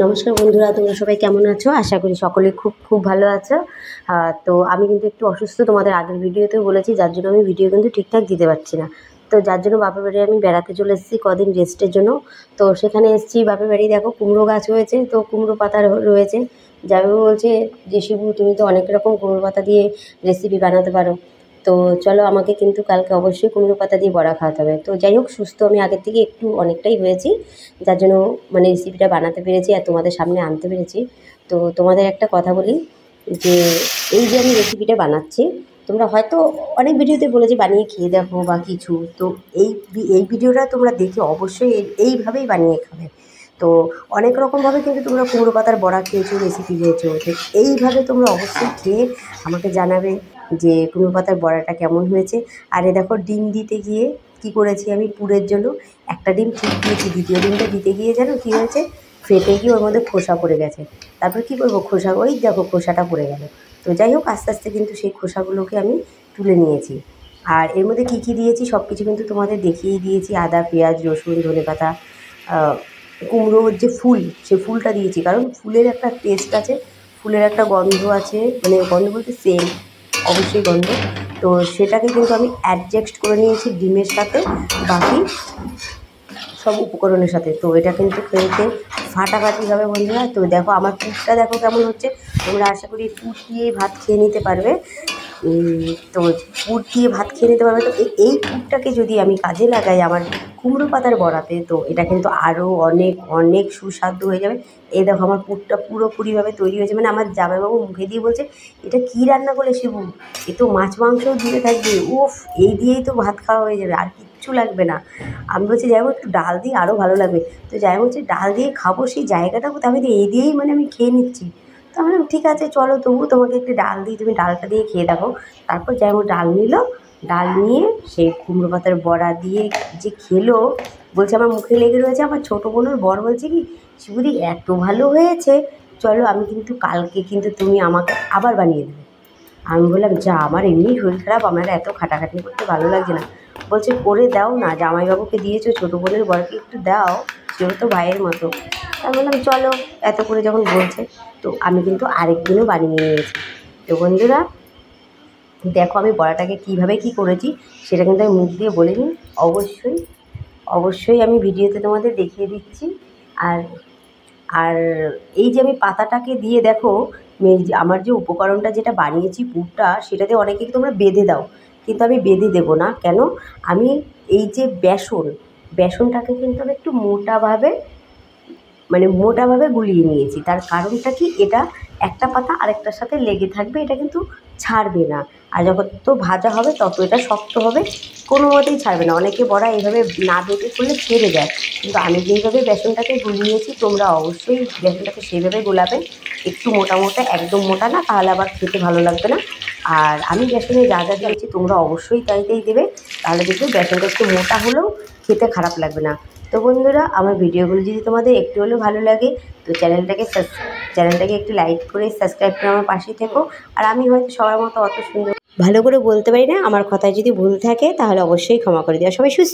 নমস্কার বন্ধুরা, তোমরা সবাই কেমন আছো? আশা করি সকলে খুব খুব ভালো আছো। তো আমি কিন্তু একটু অসুস্থ, তোমাদের আগের ভিডিওতেও বলেছি, যার জন্য আমি ভিডিও কিন্তু ঠিকঠাক দিতে পারছি না। তো যার জন্য বাপের বাড়ি আমি বেড়াতে চলে এসেছি কদিন রেস্টের জন্য। তো সেখানে এসেছি, বাপের বাড়ি দেখো কুমড়ো গাছ হয়েছে, তো কুমড়ো পাতা রয়েছে। জামাইবাবু বলছে যে শিবু তুমি তো অনেক রকম কুমড়ো পাতা দিয়ে রেসিপি বানাতে পারো, তো চলো আমাকে কিন্তু কালকে অবশ্যই কুমড়ো পাতা দিয়ে বড়া খাওয়াতে হবে। তো যাই হোক, সুস্থ আমি আগের থেকে একটু অনেকটাই হয়েছি, যার জন্য মানে রেসিপিটা বানাতে পেরেছি আর তোমাদের সামনে আনতে পেরেছি। তো তোমাদের একটা কথা বলি, যে এই যে আমি রেসিপিটা বানাচ্ছি, তোমরা হয়তো অনেক ভিডিওতে বলেছি বানিয়ে খেয়ে দেখো বা কিছু, তো এই ভিডিওটা তোমরা দেখে অবশ্যই এইভাবেই বানিয়ে খাবে। তো অনেক রকমভাবে কিন্তু তোমরা কুমড়ো পাতার বড়া খেয়েছো, রেসিপি খেয়েছো, তো এইভাবে তোমরা অবশ্যই খেয়ে আমাকে জানাবে যে কুমড়ো পাতার বড়াটা কেমন হয়েছে। আর এ দেখো, ডিম দিতে গিয়ে কি করেছি আমি পুরের জন্য, একটা ডিম ঠিক দিয়েছি, দ্বিতীয় ডিমটা দিতে গিয়ে যেন কী হয়েছে, ফেটে গিয়ে ওর মধ্যে খোসা পড়ে গেছে। তারপর কী করবো, খোসা ওই দেখো খোসাটা পড়ে গেল। তো যাই হোক, আস্তে আস্তে কিন্তু সেই খোসাগুলোকে আমি তুলে নিয়েছি। আর এর মধ্যে কী কী দিয়েছি সব কিছু কিন্তু তোমাদের দেখিয়েই দিয়েছি। আদা, পেঁয়াজ, রসুন, ধনেপাতা, কুমড়োর যে ফুল, সে ফুলটা দিয়েছি, কারণ ফুলের একটা টেস্ট আছে, ফুলের একটা গন্ধ আছে, মানে গন্ধ বলতে সেন্ট, অবশ্যই গন্ধ। তো সেটাকে কিন্তু আমি অ্যাডজাস্ট করে নিয়েছি ডিমের সাথে, বাকি সব উপকরণের সাথে। তো এটা কিন্তু খেতে ফাটাফাটি হবে বন্ধুরা। তো দেখো আমার পুরটা দেখো কেমন হচ্ছে, তোমরা আশা করি পুর দিয়েই ভাত খেয়ে নিতে পারবে। তো পুর দিয়ে ভাত খেয়ে নিতে পারবে। তো এই পুরটাকে যদি আমি কাজে লাগাই আমার কুমড়ো পাতার বড়াতে, তো এটা কিন্তু আরও অনেক অনেক সুস্বাদু হয়ে যাবে। এই দেখো আমার পুরটা পুরোপুরিভাবে তৈরি হয়েছে, মানে আমার জামাইবাবু মুখে দিয়ে বলছে এটা কী রান্না করলে শিবু, এ তো মাছ মাংসও দিয়ে থাকবে, উফ এই দিয়েই তো ভাত খাওয়া হয়ে যাবে, আর কিচ্ছু লাগবে না। আমি বলছি জামাইবাবু একটু ডাল দিয়ে আরও ভালো লাগবে। তো জামাইবাবু বলছে ডাল দিয়ে খাবো সেই জায়গাটা কোথায়, আমি তো এই দিয়েই মানে আমি খেয়ে নিচ্ছি। তো আমি বললাম ঠিক আছে চলো, তবু তোমাকে একটু ডাল দিই, তুমি ডালটা দিয়ে খেয়ে দেখো। তারপর জামাইবাবু ডাল নিল, ডাল নিয়ে সেই কুমড়ো পাতার বড়া দিয়ে যে খেলো, বলছে আমার মুখে লেগে রয়েছে। আমার ছোটো বোনের বর বলছে কি, শিবুদি এত ভালো হয়েছে, চলো আমি কিন্তু কালকে কিন্তু তুমি আমাকে আবার বানিয়ে দেবে। আমি বললাম যা, আমার এমনি শরীর খারাপ, আমার এত খাটাখাটনি করতে ভালো লাগছে না। বলছে করে দাও না, জামাইবাবুকে দিয়েছো, ছোটো বোনের বরকে একটু দাও, সেও তো ভাইয়ের মতো। আমি বললাম চলো, এত করে যখন বলছে, তো আমি কিন্তু আরেকদিনও বানিয়ে নিয়েছি। তো বন্ধুরা দেখো আমি বড়াটাকে কীভাবে কী করেছি সেটা কিন্তু আমি মুখ দিয়ে বলিনি, অবশ্যই অবশ্যই আমি ভিডিওতে তোমাদের দেখিয়ে দিচ্ছি। আর আর এই যে আমি পাতাটাকে দিয়ে দেখো, আমার যে উপকরণটা যেটা বানিয়েছি পুরটা, সেটাতে অনেকেই তোমরা বেঁধে দাও, কিন্তু আমি বেঁধে দেবো না। কেন, আমি এই যে বেসনটাকে কিন্তু আমি একটু মোটাভাবে, মানে মোটাভাবে গুলিয়ে নিয়েছি। তার কারণটা কি, এটা একটা পাতা আরেকটার সাথে লেগে থাকবে, এটা কিন্তু ছাড়বে না। আর যখন তো ভাজা হবে তত এটা শক্ত হবে, কোনো মতেই ছাড়বে না। অনেকে বড়া এইভাবে না বেটে করলে ছেড়ে যায়, কিন্তু আমি যেইভাবে বেসনটাকে গুলিয়েছি, তোমরা অবশ্যই বেসনটাকে সেইভাবে গোলাবে, একটু মোটা মোটা, একদম মোটা না, তাহলে আবার খেতে ভালো লাগবে না। আর আমি বেসনে যা যা দিয়েছি তোমরা অবশ্যই তাই দেবে, তাহলে দেখবে বেসনটা একটু মোটা হলেও খেতে খারাপ লাগবে না। তো বন্ধুরা আমার ভিডিওগুলো যদি তোমাদের একটু হলেও ভালো লাগে, তো চ্যানেলটাকে একটু লাইক করে সাবস্ক্রাইব করে আমার পাশেই থেকো। আর আমি হয়তো সবার মতো অত সুন্দর ভালো করে বলতে পারি না, আমার কথায় যদি ভুল থাকে তাহলে অবশ্যই ক্ষমা করে দেওয়া। সবাই সুস্থ।